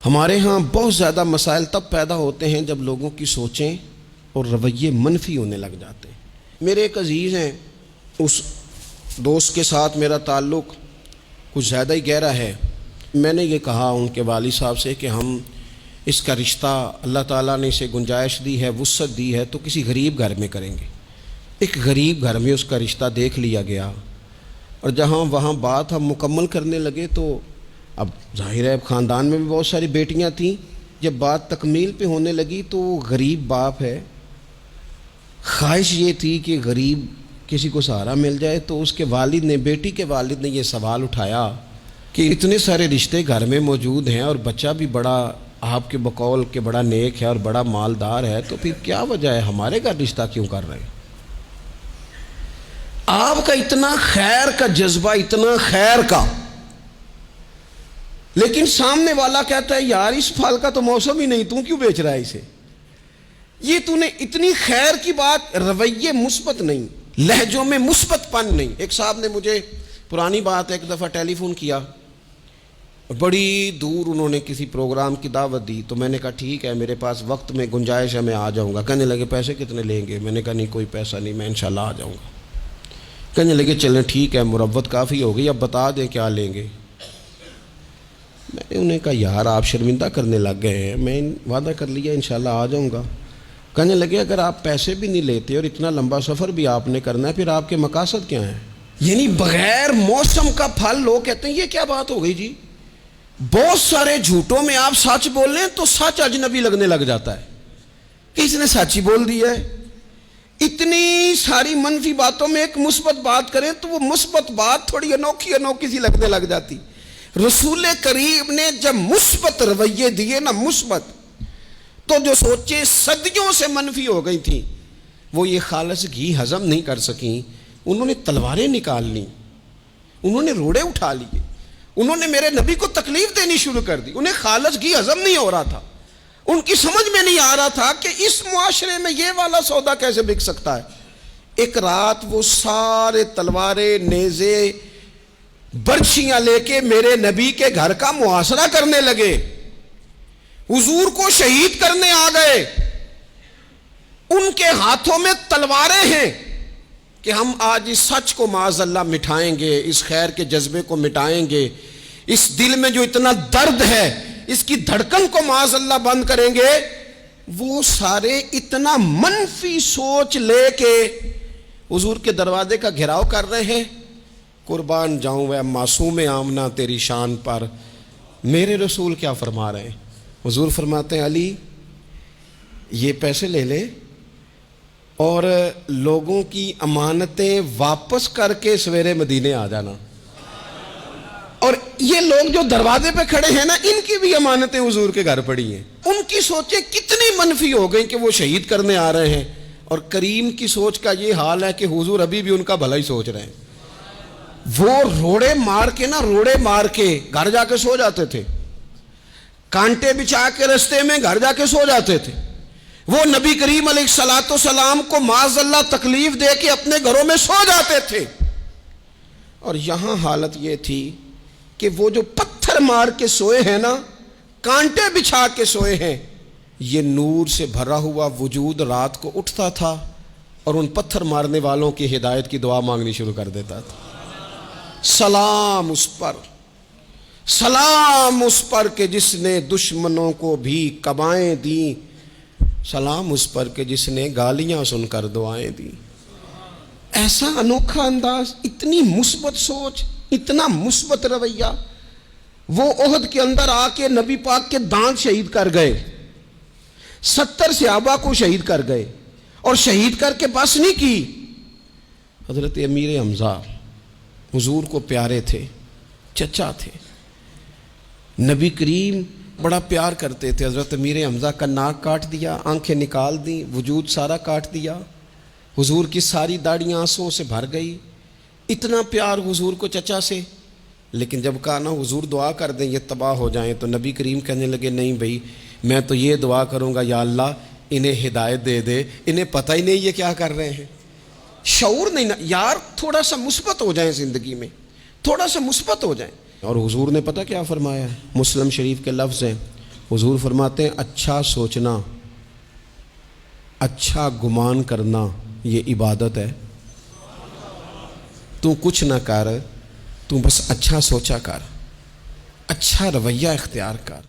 ہمارے ہاں بہت زیادہ مسائل تب پیدا ہوتے ہیں جب لوگوں کی سوچیں اور رویے منفی ہونے لگ جاتے ہیں۔ میرے ایک عزیز ہیں، اس دوست کے ساتھ میرا تعلق کچھ زیادہ ہی گہرا ہے۔ میں نے یہ کہا ان کے والد صاحب سے کہ ہم اس کا رشتہ، اللہ تعالیٰ نے اسے گنجائش دی ہے، وسعت دی ہے، تو کسی غریب گھر میں کریں گے۔ ایک غریب گھر میں اس کا رشتہ دیکھ لیا گیا، اور جہاں وہاں بات ہم مکمل کرنے لگے تو اب ظاہر ہے خاندان میں بھی بہت ساری بیٹیاں تھیں۔ جب بات تکمیل پہ ہونے لگی تو وہ غریب باپ ہے، خواہش یہ تھی کہ غریب کسی کو سہارا مل جائے، تو اس کے والد نے، بیٹی کے والد نے یہ سوال اٹھایا کہ اتنے سارے رشتے گھر میں موجود ہیں اور بچہ بھی بڑا آپ کے بقول کہ بڑا نیک ہے اور بڑا مالدار ہے، تو پھر کیا وجہ ہے ہمارے گھر رشتہ کیوں کر رہے ہیں؟ آپ کا اتنا خیر کا جذبہ، اتنا خیر کا، لیکن سامنے والا کہتا ہے یار اس پھل کا تو موسم ہی نہیں، تو کیوں بیچ رہا ہے اسے؟ یہ تو نے اتنی خیر کی بات، رویے مثبت نہیں، لہجوں میں مثبت پن نہیں۔ ایک صاحب نے مجھے پرانی بات ایک دفعہ ٹیلی فون کیا، بڑی دور انہوں نے کسی پروگرام کی دعوت دی، تو میں نے کہا ٹھیک ہے میرے پاس وقت میں گنجائش ہے، میں آ جاؤں گا۔ کہنے لگے پیسے کتنے لیں گے؟ میں نے کہا نہیں کوئی پیسہ نہیں، میں انشاءاللہ آ جاؤں گا۔ کہنے لگے چلیں ٹھیک ہے، مروت کافی ہو گئی، اب بتا دیں کیا لیں گے۔ میں نے انہیں کہا یار آپ شرمندہ کرنے لگ گئے ہیں، میں وعدہ کر لیا انشاءاللہ آ جاؤں گا۔ کہنے لگے اگر آپ پیسے بھی نہیں لیتے اور اتنا لمبا سفر بھی آپ نے کرنا ہے، پھر آپ کے مقاصد کیا ہیں؟ یعنی بغیر موسم کا پھل، لوگ کہتے ہیں یہ کیا بات ہو گئی جی؟ بہت سارے جھوٹوں میں آپ سچ بول رہے ہیں تو سچ اجنبی لگنے لگ جاتا ہے کہ اس نے سچ ہی بول دیا ہے۔ اتنی ساری منفی باتوں میں ایک مثبت بات کریں تو وہ مثبت بات تھوڑی انوکھی انوکھی سی لگنے لگ جاتی۔ رسول کریم نے جب مثبت رویے دیے نا، مثبت، تو جو سوچیں صدیوں سے منفی ہو گئی تھیں وہ یہ خالص گھی ہضم نہیں کر سکیں، انہوں نے تلواریں نکال لیں، انہوں نے روڑے اٹھا لیے، انہوں نے میرے نبی کو تکلیف دینی شروع کر دی۔ انہیں خالص گھی ہضم نہیں ہو رہا تھا، ان کی سمجھ میں نہیں آ رہا تھا کہ اس معاشرے میں یہ والا سودا کیسے بک سکتا ہے۔ ایک رات وہ سارے تلواریں، نیزے، برچیاں لے کے میرے نبی کے گھر کا محاصرہ کرنے لگے، حضور کو شہید کرنے آ گئے۔ ان کے ہاتھوں میں تلواریں ہیں کہ ہم آج اس سچ کو معاذ اللہ مٹھائیں گے، اس خیر کے جذبے کو مٹائیں گے، اس دل میں جو اتنا درد ہے اس کی دھڑکن کو معاذ اللہ بند کریں گے۔ وہ سارے اتنا منفی سوچ لے کے حضور کے دروازے کا گھیراؤ کر رہے ہیں۔ قربان جاؤں اے معصوم آمنہ تیری شان پر، میرے رسول کیا فرما رہے ہیں؟ حضور فرماتے ہیں علی یہ پیسے لے لے اور لوگوں کی امانتیں واپس کر کے سویرے مدینے آ جانا۔ اور یہ لوگ جو دروازے پہ کھڑے ہیں نا، ان کی بھی امانتیں حضور کے گھر پڑی ہیں۔ ان کی سوچیں کتنی منفی ہو گئیں کہ وہ شہید کرنے آ رہے ہیں، اور کریم کی سوچ کا یہ حال ہے کہ حضور ابھی بھی ان کا بھلا ہی سوچ رہے ہیں۔ وہ روڑے مار کے گھر جا کے سو جاتے تھے، کانٹے بچھا کے رستے میں گھر جا کے سو جاتے تھے۔ وہ نبی کریم علیہ الصلوۃ والسلام کو معاذ اللہ تکلیف دے کے اپنے گھروں میں سو جاتے تھے۔ اور یہاں حالت یہ تھی کہ وہ جو پتھر مار کے سوئے ہیں نا، کانٹے بچھا کے سوئے ہیں، یہ نور سے بھرا ہوا وجود رات کو اٹھتا تھا اور ان پتھر مارنے والوں کی ہدایت کی دعا مانگنی شروع کر دیتا تھا۔ سلام اس پر، سلام اس پر کہ جس نے دشمنوں کو بھی کبائیں دیں، سلام اس پر کہ جس نے گالیاں سن کر دعائیں دیں۔ ایسا انوکھا انداز، اتنی مثبت سوچ، اتنا مثبت رویہ۔ وہ احد کے اندر آ کے نبی پاک کے دانت شہید کر گئے، 70 صحابہ کو شہید کر گئے، اور شہید کر کے بس نہیں کی۔ حضرت امیر حمزہ حضور کو پیارے تھے، چچا تھے، نبی کریم بڑا پیار کرتے تھے۔ حضرت امیر حمزہ کا ناک کاٹ دیا، آنکھیں نکال دیں، وجود سارا کاٹ دیا، حضور کی ساری داڑیاں آنسوؤں سے بھر گئی۔ اتنا پیار حضور کو چچا سے، لیکن جب کہا نا حضور دعا کر دیں یہ تباہ ہو جائیں، تو نبی کریم کہنے لگے نہیں بھائی، میں تو یہ دعا کروں گا یا اللہ انہیں ہدایت دے دے، انہیں پتہ ہی نہیں یہ کیا کر رہے ہیں، شعور نہیں نا یار، تھوڑا سا مثبت ہو جائیں زندگی میں، تھوڑا سا مثبت ہو جائیں۔ اور حضور نے پتہ کیا فرمایا ہے؟ مسلم شریف کے لفظ ہیں، حضور فرماتے ہیں اچھا سوچنا، اچھا گمان کرنا یہ عبادت ہے۔ تو کچھ نہ کر، تو بس اچھا سوچا کر، اچھا رویہ اختیار کر۔